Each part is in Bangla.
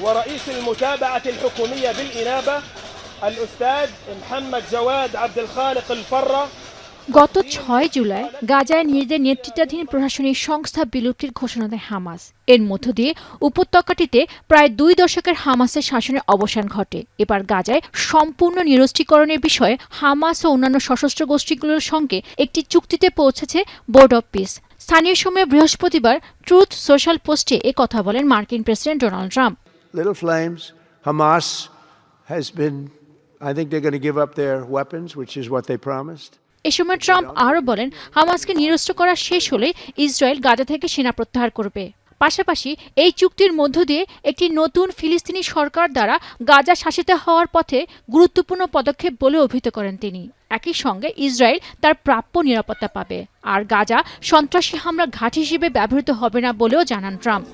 ورئيس المتابعة الحكومية بالإنابة الأستاذ محمد جواد عبد الخالق الفرة। গত ৬ জুলাই গাজায় নিজেদের নেতৃত্বাধীন প্রশাসনিক সংস্থা বিলুপ্তির ঘোষণা দেয় হামাস। এর মধ্য দিয়ে উপত্যকাটিতে প্রায় ২ দশকের হামাসের শাসনের অবসান ঘটে। এবার গাজায় সম্পূর্ণ নিরস্ত্রীকরণের বিষয়ে হামাস ও অন্যান্য সশস্ত্র গোষ্ঠীগুলোর সঙ্গে একটি চুক্তিতে পৌঁছেছে বোর্ড অব পিস। স্থানীয় সময় বৃহস্পতিবার ট্রুথ সোশ্যাল পোস্টে এ কথা বলেন মার্কিন president Donald Trump. Little flames. Hamas has been, I think they're going to give up their weapons, which is what they promised. এ সময় ট্রাম্প আরও বলেন, হামাসকে নিরস্ত্র করা শেষ হলে ইসরায়েল গাজা থেকে সেনা প্রত্যাহার করবে। পাশাপাশি এই চুক্তির মধ্য দিয়ে একটি নতুন ফিলিস্তিনি সরকার দ্বারা গাজা শাসিত হওয়ার পথে গুরুত্বপূর্ণ পদক্ষেপ বলে অভিহিত করেন তিনি। একই সঙ্গে ইসরায়েল তার প্রাপ্য নিরাপত্তা পাবে, আর গাজা সন্ত্রাসী হামলার ঘাঁটি হিসেবে ব্যবহৃত হবে না বলেও জানান ট্রাম্প।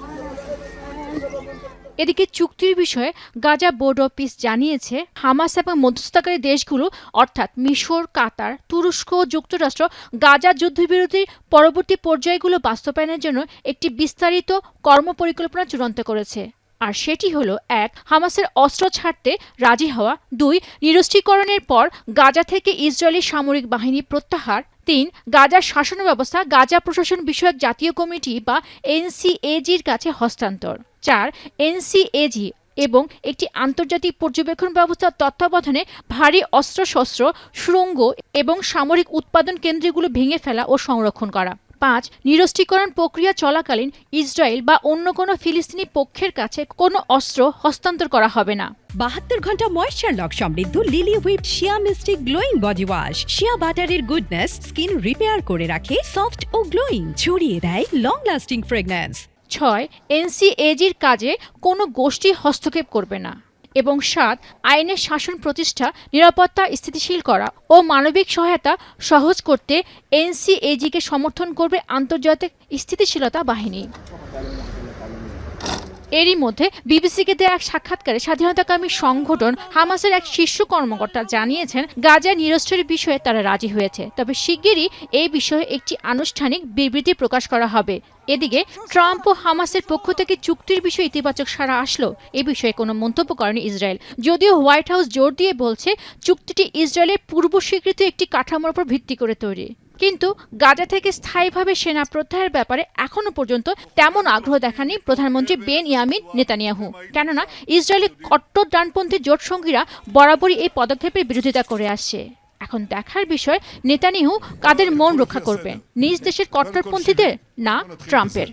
এদিকে চুক্তির বিষয়ে গাজা বোর্ড অব পিস জানিয়েছে, হামাস এবং মধ্যস্থতাকারী দেশগুলো অর্থাৎ মিশর, কাতার, তুরস্ক ও যুক্তরাষ্ট্র গাজা যুদ্ধবিরতির পরবর্তী পর্যায়গুলো বাস্তবায়নের জন্য একটি বিস্তারিত কর্মপরিকল্পনা চূড়ান্ত করেছে। আর সেটি হলো ১. হামাসের অস্ত্র ছাড়তে রাজি হওয়া, ২. নিরস্ত্রীকরণের পর গাজা থেকে ইসরায়েলি সামরিক বাহিনী প্রত্যাহার, ৩. গাজার শাসন ব্যবস্থা গাজা প্রশাসন বিষয়ক জাতীয় কমিটি বা এনসিএজির কাছে হস্তান্তর, ৪. এনসিএজি এবং একটি আন্তর্জাতিক পর্যবেক্ষণ ব্যবস্থার তত্ত্বাবধানে ভারী অস্ত্রশস্ত্র, সুড়ঙ্গ এবং সামরিক উৎপাদন কেন্দ্রগুলো ভেঙে ফেলা ও সংরক্ষণ করা, ৫. নিরস্ত্রীকরণ প্রক্রিয়া চলাকালীন ইসরায়েল বা অন্য কোনো ফিলিস্তিনি পক্ষের কাছে কোনো অস্ত্র হস্তান্তর করা হবে না। ৭২ ঘন্টা ময়েশ্চার লক সমৃদ্ধ লিলি হুইপ শিয়া মিস্টিক গ্লোয়িং বডি ওয়াশ। শিয়া বাটারের গুডনেস স্কিন রিপেয়ার করে রাখে সফট ও গ্লোয়িং, ছড়িয়ে দেয় লং লাস্টিং ফ্রেগন্যান্স। ৬. এনসিএজির কাজে কোনো গোষ্ঠী হস্তক্ষেপ করবে না এবং ৭. আইনের শাসন প্রতিষ্ঠা, নিরাপত্তা স্থিতিশীল করা ও মানবিক সহায়তা সহজ করতে এনসিএজিকে সমর্থন করবে আন্তর্জাতিক স্থিতিশীলতা বাহিনী। এরই মধ্যে বিবিসিকে দেয়া এক সাক্ষাৎকারে স্বাধীনতাকামী সংগঠন হামাসের এক শীর্ষ কর্মকর্তা জানিয়েছেন, গাজায় নিরস্ত্রের বিষয়ে তারা রাজি হয়েছে, তবে শিগগিরই এই বিষয়ে একটি আনুষ্ঠানিক বিবৃতি প্রকাশ করা হবে। এদিকে ট্রাম্প ও হামাসের পক্ষ থেকে চুক্তির বিষয়ে ইতিবাচক সাড়া আসলেও এ বিষয়ে কোনো মন্তব্য করেনি ইসরায়েল। যদিও হোয়াইট হাউস জোর দিয়ে বলছে চুক্তিটি ইসরায়েলের পূর্ব স্বীকৃত একটি কাঠামোর উপর ভিত্তি করে তৈরি, কিন্তু গাজা থেকে স্থায়ীভাবে সেনা প্রত্যাহারের ব্যাপারে এখনো পর্যন্ত তেমন আগ্রহ দেখাননি প্রধানমন্ত্রী বেনিয়ামিন নেতানিয়াহু। কেননা ইসরায়েলের কট্টর ডানপন্থী জোটসঙ্গীরা বরাবরই এই পদক্ষেপের বিরোধিতা করে আসছে। এখন দেখার বিষয় নেতানিয়াহু কাদের মন রক্ষা করবেন, নিজ দেশের কট্টরপন্থীদের না ট্রাম্পের।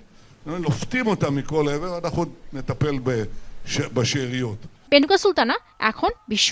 বেনুকা সুলতানা, এখন বিশ্ব।